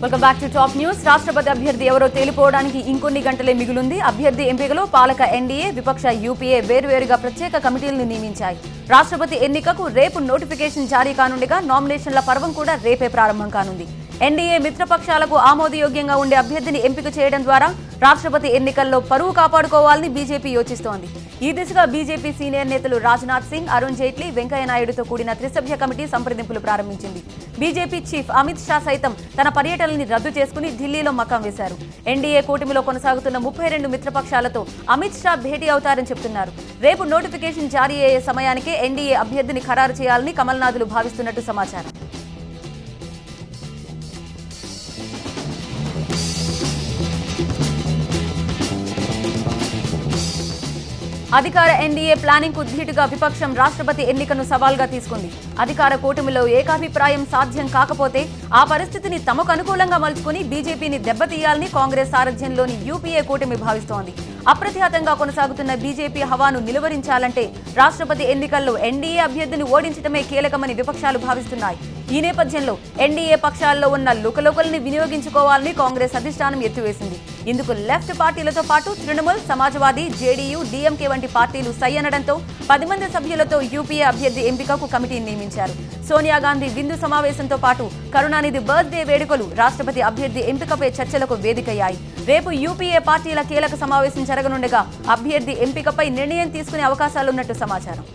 Welcome back to top news. రాష్ట్రపతి అభ్యర్థి ఎవరో తేలిపోవడానికి ఇంకొన్ని గంటలే మిగిలింది. అభ్యర్థి ఎంపికలో పాలక ఎన్డీఏ, విపక్ష యూపీఏ వేరువేరుగా ప్రత్యేక కమిటీలను నియమించాయి. రాష్ట్రపతి ఎన్నికకు రేపు నోటిఫికేషన్ జారీ కానుండగా నామినేషన్ల పర్వం కూడా రేపే ప్రారంభం కానుంది. ఎన్డీఏ మిత్రపక్షాలకు ఆమోదయోగ్యంగా ఉండే అభ్యర్థిని ఎంపిక చేయడం ద్వారా రాష్ట్రపతి ఎన్నికల్లో పరువు కాపాడుకోవాలని బీజేపీ యోచిస్తోంది. ఈ దిశగా బీజేపీ సీనియర్ నేతలు రాజ్నాథ్ సింగ్, అరుణ్ జైట్లీ, వెంకయ్య నాయుడుతో కూడిన త్రిసభ్య కమిటీ సంప్రదింపులు ప్రారంభించింది. బీజేపీ చీఫ్ అమిత్ షా సైతం తన పర్యటనని రద్దు చేసుకుని ఢిల్లీలో మకాం వేశారు. ఎన్డీఏ కూటమిలో కొనసాగుతున్న 32 మిత్రపక్షాలతో అమిత్ షా భేటీ అవుతారని చెబుతున్నారు. రేపు నోటిఫికేషన్ జారీ అయ్యే సమయానికే ఎన్డీఏ అభ్యర్థిని ఖరారు చేయాలని కమల్నాథులు భావిస్తున్నట్టు సమాచారం. అధికార ఎన్డీఏ ప్లానింగ్ కు ధీటుగా విపక్షం రాష్ట్రపతి ఎన్నికను సవాల్గా తీసుకుంది. అధికార కూటమిలో ఏకాభిప్రాయం సాధ్యం కాకపోతే ఆ పరిస్థితిని తమకు అనుకూలంగా మలుచుకుని బీజేపీని దెబ్బతీయాలని కాంగ్రెస్ సారథ్యంలోని యూపీఏ కూటమి భావిస్తోంది. అప్రతిహతంగా కొనసాగుతున్న బీజేపీ హవాను నిలువరించాలంటే రాష్ట్రపతి ఎన్నికల్లో ఎన్డీఏ అభ్యర్థిని ఓడించడమే కీలకమని విపక్షాలు భావిస్తున్నాయి. ఈ నేపథ్యంలో ఎన్డీఏ పక్షాల్లో ఉన్న లుకలుకల్ని వినియోగించుకోవాలని కాంగ్రెస్ అధిష్టానం ఎత్తువేసింది. ఇందుకు లెఫ్ట్ పార్టీలతో పాటు తృణమూల్, సమాజ్వాదీ, జేడీయూ, డీఎంకే వంటి పార్టీలు సై అనడంతో 10 మంది సభ్యులతో యూపీఏ అభ్యర్థి ఎంపికకు కమిటీని నియమించారు. సోనియా గాంధీ విందు సమావేశంతో పాటు కరుణానిధి బర్త్డే వేడుకలు రాష్ట్రపతి అభ్యర్థి ఎంపికపై చర్చలకు వేదికయ్యాయి. రేపు యూపీఏ పార్టీల కీలక సమావేశం జరగనుండగా అభ్యర్థి ఎంపికపై నిర్ణయం తీసుకునే అవకాశాలున్నట్టు సమాచారం.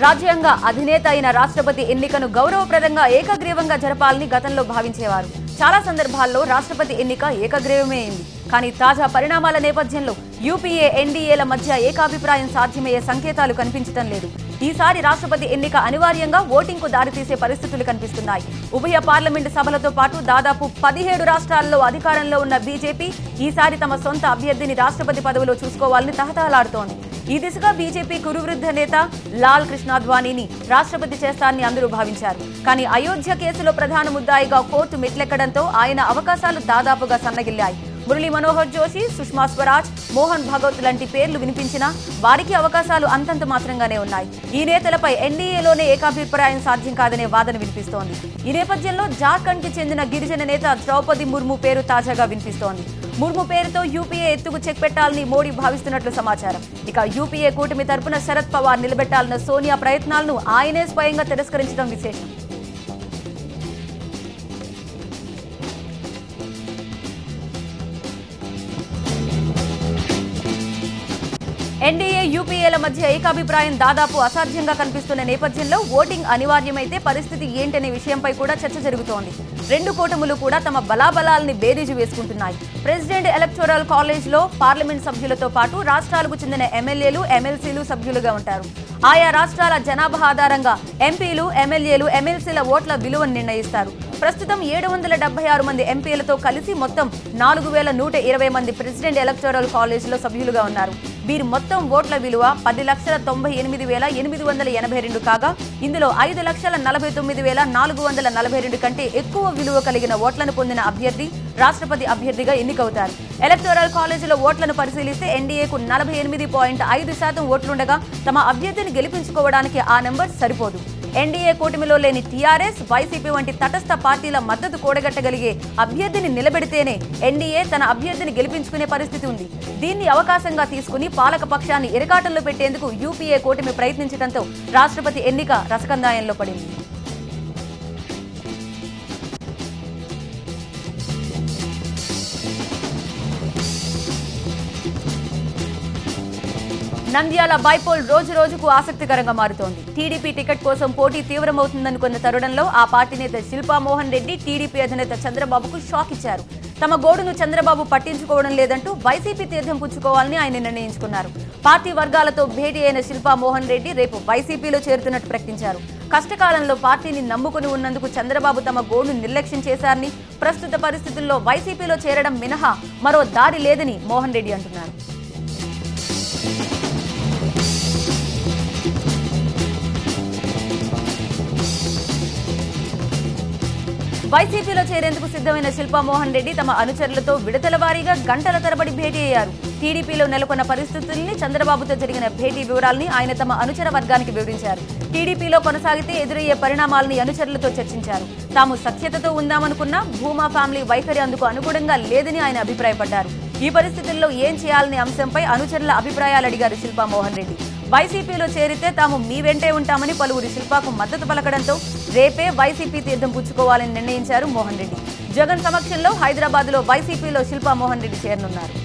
రాజ్యాంగ అధినేత అయిన రాష్ట్రపతి ఎన్నికను గౌరవప్రదంగా ఏకగ్రీవంగా జరపాలని గతంలో భావించేవారు. చాలా సందర్భాల్లో రాష్ట్రపతి ఎన్నిక ఏకగ్రీవమే అయింది. కానీ తాజా పరిణామాల నేపథ్యంలో యూపీఏ, ఎన్డీఏల మధ్య ఏకాభిప్రాయం సాధ్యమయ్యే సంకేతాలు కనిపించడం లేదు. ఈసారి రాష్ట్రపతి ఎన్నిక అనివార్యంగా ఓటింగ్కు దారితీసే పరిస్థితులు కనిపిస్తున్నాయి. ఉభయ పార్లమెంటు సభలతో పాటు దాదాపు 17 రాష్ట్రాల్లో అధికారంలో ఉన్న బీజేపీ ఈసారి తమ సొంత అభ్యర్థిని రాష్ట్రపతి పదవిలో చూసుకోవాలని తహతహలాడుతోంది. ఈ దిశగా బీజేపీ కురువృద్ధ నేత లాల్ కృష్ణ అద్వానీని రాష్ట్రపతి చేస్తారని అందరూ భావించారు. కానీ అయోధ్య కేసులో ప్రధాన ముద్దాయిగా కోర్టు మెట్లెక్కడంతో ఆయన అవకాశాలు దాదాపుగా సన్నగిల్లాయి. మురళీ మనోహర్ జోషి, సుష్మా స్వరాజ్, మోహన్ భగవత్ లాంటి పేర్లు వినిపించినా వారికి అవకాశాలు అంతంత మాత్రంగానే ఉన్నాయి. ఈ నేతలపై ఎన్డీఏలోనే ఏకాభిప్రాయం సాధ్యం కాదనే వాదన వినిపిస్తోంది. ఈ నేపథ్యంలో జార్ఖండ్ కి చెందిన గిరిజన నేత ద్రౌపది ముర్ము పేరు తాజాగా వినిపిస్తోంది. ముర్ము పేరుతో యూపీఏ ఎత్తుకు చెక్ పెట్టాలని మోడీ భావిస్తున్నట్లు సమాచారం. ఇక యూపీఏ కూటమి తరపున శరద్ పవార్ నిలబెట్టాలన్న సోనియా ప్రయత్నాలను ఆయనే స్వయంగా తిరస్కరించడం విశేషం. ఎన్డీఏ, యూపీఏల మధ్య ఏకాభిప్రాయం దాదాపు అసాధ్యంగా కనిపిస్తున్న నేపథ్యంలో ఓటింగ్ అనివార్యమైతే పరిస్థితి ఏంటనే విషయంపై కూడా చర్చ జరుగుతోంది. రెండు కూటములు కూడా తమ బలాబలాల్ని బేరీజు వేసుకుంటున్నాయి. ప్రెసిడెంట్ ఎలక్టోరల్ కాలేజ్లో పార్లమెంట్ సభ్యులతో పాటు రాష్ట్రాలకు చెందిన ఎమ్మెల్యేలు, ఎమ్మెల్సీలు సభ్యులుగా ఉంటారు. ఆయా రాష్ట్రాల జనాభా ఆధారంగా ఎంపీలు, ఎమ్మెల్యేలు, ఎమ్మెల్సీల ఓట్ల విలువను నిర్ణయిస్తారు. ప్రస్తుతం 776 మంది ఎంపీలతో కలిసి మొత్తం 4120 మంది ప్రెసిడెంట్ ఎలక్టోరల్ కాలేజ్లో సభ్యులుగా ఉన్నారు. వీరి మొత్తం ఓట్ల విలువ 10,98,882 కాగా ఇందులో 5,49,442 కంటే ఎక్కువ విలువ కలిగిన ఓట్లను పొందిన అభ్యర్థి రాష్ట్రపతి అభ్యర్థిగా ఎన్నికవుతారు. ఎలక్టోరల్ కాలేజీలో ఓట్లను పరిశీలిస్తే ఎన్డీఏకు 48.5% ఓట్లుండగా తమ అభ్యర్థిని గెలిపించుకోవడానికి ఆ నెంబర్ సరిపోదు. ఎన్డీఏ కూటమిలో లేని టీఆర్ఎస్, వైసీపీ వంటి తటస్థ పార్టీల మద్దతు కూడగట్టగలిగే అభ్యర్థిని నిలబెడితేనే ఎన్డీఏ తన అభ్యర్థిని గెలిపించుకునే పరిస్థితి ఉంది. దీన్ని అవకాశంగా తీసుకుని పాలక పక్షాన్ని ఇరకాటంలో పెట్టేందుకు యూపీఏ కూటమి ప్రయత్నించడంతో రాష్ట్రపతి ఎన్నిక రసకందాయంలో పడింది. నంద్యాల బైపోల్ రోజు రోజుకు ఆసక్తికరంగా మారుతోంది. టీడీపీ టికెట్ కోసం పోటీ తీవ్రమవుతుందనుకున్న తరుణంలో ఆ పార్టీ నేత శిల్పా మోహన్ రెడ్డి టీడీపీ అధినేత చంద్రబాబుకు షాక్ ఇచ్చారు. తమ గోడును చంద్రబాబు పట్టించుకోవడం లేదంటూ వైసీపీ తీర్థం పుచ్చుకోవాలని ఆయన నిర్ణయించుకున్నారు. పార్టీ వర్గాలతో భేటీ అయిన శిల్పా మోహన్ రెడ్డి రేపు వైసీపీలో చేరుతున్నట్టు ప్రకటించారు. కష్టకాలంలో పార్టీని నమ్ముకుని ఉన్నందుకు చంద్రబాబు తమ గోడును నిర్లక్ష్యం చేశారని, ప్రస్తుత పరిస్థితుల్లో వైసీపీలో చేరడం మినహా మరో దారి లేదని మోహన్ రెడ్డి అంటున్నారు. వైసీపీలో చేరేందుకు సిద్ధమైన శిల్పా మోహన్ రెడ్డి తమ అనుచరులతో విడతల వారీగా గంటల తరబడి భేటీ అయ్యారు. టీడీపీలో నెలకొన్న పరిస్థితుల్ని, చంద్రబాబుతో జరిగిన భేటీ వివరాల్ని ఆయన తమ అనుచర వర్గానికి వివరించారు. టీడీపీలో కొనసాగితే ఎదురయ్యే పరిణామాలని అనుచరులతో చర్చించారు. తాము సఖ్యతతో ఉందామనుకున్నా భూమా ఫ్యామిలీ వైఖరి అందుకు అనుగుణంగా లేదని ఆయన అభిప్రాయపడ్డారు. ఈ పరిస్థితుల్లో ఏం చేయాలనే అంశంపై అనుచరుల అభిప్రాయాలు అడిగారు శిల్పా మోహన్ రెడ్డి. వైసీపీలో చేరితే తాము మీ వెంటే ఉంటామని పలువురు శిల్పాకు మద్దతు పలకడంతో రేపే వైసీపీ తీర్థం పుచ్చుకోవాలని నిర్ణయించారు మోహన్ రెడ్డి. జగన్ సమక్షంలో హైదరాబాద్లో వైసీపీలో శిల్పా మోహన్ రెడ్డి చేరనున్నారు.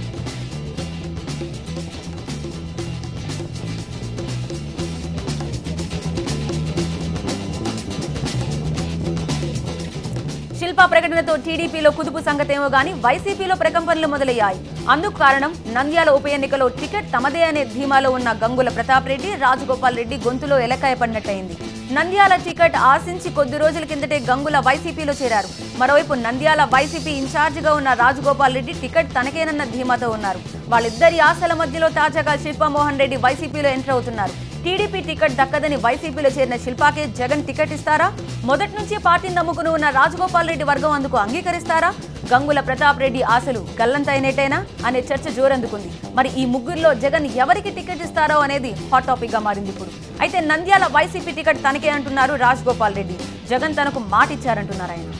శిల్పా ప్రకటనతో టీడీపీలో కుదుపు సంగతేమో గానీ వైసీపీలో ప్రకంపనలు మొదలయ్యాయి. అందుకు కారణం నంద్యాల ఉప ఎన్నికలో టికెట్ తమదే అనే ధీమాలో ఉన్న గంగుల ప్రతాప్ రెడ్డి, రాజగోపాల్ రెడ్డి గొంతులో ఎలకాయ పడినట్టయింది. నంద్యాల టికెట్ ఆశించి కొద్ది రోజుల కిందటే గంగుల వైసీపీలో చేరారు. మరోవైపు నంద్యాల వైసీపీ ఇన్ఛార్జిగా ఉన్న రాజగోపాల్ రెడ్డి టికెట్ తనకేనన్న ధీమాతో ఉన్నారు. వాళ్ళిద్దరి ఆశల మధ్యలో తాజాగా శిల్పా మోహన్ రెడ్డి వైసీపీలో ఎంటర్ అవుతున్నారు. టీడీపీ టికెట్ దక్కదని వైసీపీలో చేరిన శిల్పాకే జగన్ టికెట్ ఇస్తారా? మొదటి నుంచి పార్టీని నమ్ముకుని ఉన్న రాజగోపాల్ రెడ్డి వర్గం అందుకు అంగీకరిస్తారా? గంగుల ప్రతాప్ రెడ్డి ఆశలు గల్లంతైనట్టేనా అనే చర్చ జోరందుకుంది. మరి ఈ ముగ్గురులో జగన్ ఎవరికి టికెట్ ఇస్తారో అనేది హాట్ టాపిక్ గా మారింది ఇప్పుడు. అయితే నంద్యాల వైసీపీ టికెట్ తనకే అంటున్నారు రాజగోపాల్ రెడ్డి. జగన్ తనకు మాట ఇచ్చారంటున్నారు ఆయన.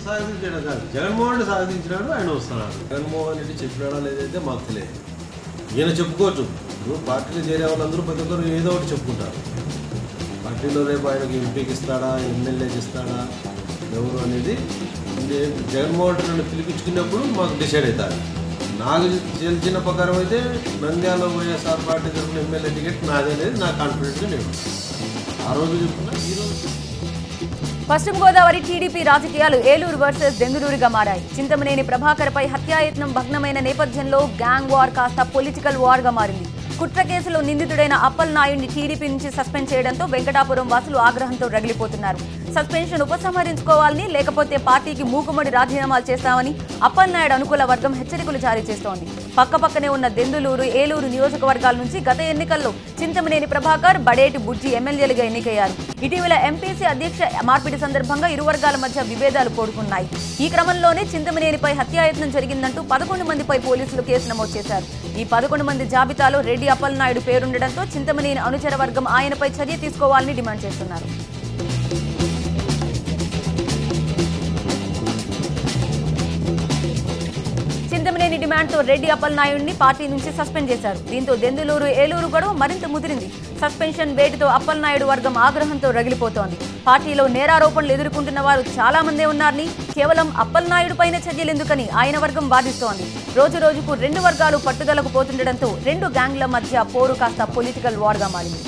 సాధించడం కాదు, జగన్మోహన్ రెడ్డి సాధించినాడు, ఆయన వస్తున్నాడు. జగన్మోహన్ రెడ్డి చెప్పినాడా లేదైతే మాకు తెలియదు. ఈయన చెప్పుకోవచ్చు. ఇప్పుడు పార్టీలో చేరే వాళ్ళందరూ ప్రతి ఒక్కరు ఏదో ఒకటి చెప్పుకుంటారు. పార్టీలో రేపు ఆయనకి ఎంపీకి ఇస్తాడా, ఎమ్మెల్యేకి ఇస్తాడా ఎవరు అనేది జగన్మోహన్ రెడ్డి నన్ను పిలిపించుకున్నప్పుడు మాకు డిసైడ్ అవుతారు. నాకు తెలిసిన ప్రకారం అయితే నంద్యాల వైఎస్ఆర్ పార్టీ తరఫున ఎమ్మెల్యే టికెట్ నాదే అనేది నా కాన్ఫిడెంట్గా నేను ఆ రోజు చెప్తున్నా. ఈరోజు పశ్చిమ గోదావరి టీడీపీ రాజకీయాలు ఏలూరు వర్సెస్ దెందులూరుగా మారాయి. చింతమనేని ప్రభాకర్పై హత్యాయత్నం భగ్నమైన నేపథ్యంలో గ్యాంగ్ వార్ కాస్త పొలిటికల్ వార్ గా మారింది. కుట్ర కేసులో నిందితుడైన అప్పల్ నాయుడిని టీడీపీ నుంచి సస్పెండ్ చేయడంతో వెంకటాపురం వాసులు ఆగ్రహంతో రగిలిపోతున్నారు. సస్పెన్షన్ ఉపసంహరించుకోవాలని, లేకపోతే పార్టీకి మూకుమ్మడి రాజీనామాలు చేస్తామని అప్పల్ నాయుడు అనుకూల వర్గం హెచ్చరికలు జారీ చేస్తోంది. పక్కపక్కనే ఉన్న దెందులూరు, ఏలూరు నియోజకవర్గాల నుంచి గత ఎన్నికల్లో చింతమనేని ప్రభాకర్, బడేటి బుజ్జి ఎమ్మెల్యేలుగా ఎన్నికయ్యారు. ఇటీవల ఎంపీసీ అధ్యక్ష మార్పిడి సందర్భంగా ఇరు వర్గాల మధ్య విభేదాలు పోడుకున్నాయి. ఈ క్రమంలోనే చింతమనేనిపై హత్యాయత్నం జరిగిందంటూ 11 మందిపై పోలీసులు కేసు నమోదు చేశారు. ఈ 11 మంది జాబితాలో రెడ్డి అప్పల్ నాయుడు పేరుండడంతో చింతమనేని అనుచర వర్గం ఆయనపై చర్య తీసుకోవాలని డిమాండ్ చేస్తున్నారు. చింతమనేని డిమాండ్తో రెడ్డి అప్పల్ నాయుడిని పార్టీ నుంచి సస్పెండ్ చేశారు. దీంతో దెందులూరు, ఏలూరు గొడవ మరింత ముదిరింది. సస్పెన్షన్ వేటుతో అప్పల్ నాయుడు వర్గం ఆగ్రహంతో రగిలిపోతోంది. పార్టీలో నేరారోపణలు ఎదుర్కొంటున్న వారు చాలా మందే ఉన్నారని, కేవలం అప్పల్ నాయుడు పైన చర్యలెందుకని ఆయన వర్గం వాదిస్తోంది. రోజు రోజుకు రెండు వర్గాలు పట్టుదలకు పోతుండటంతో రెండు గ్యాంగ్ల మధ్య పోరు కాస్త పొలిటికల్ వార్ గా మారింది.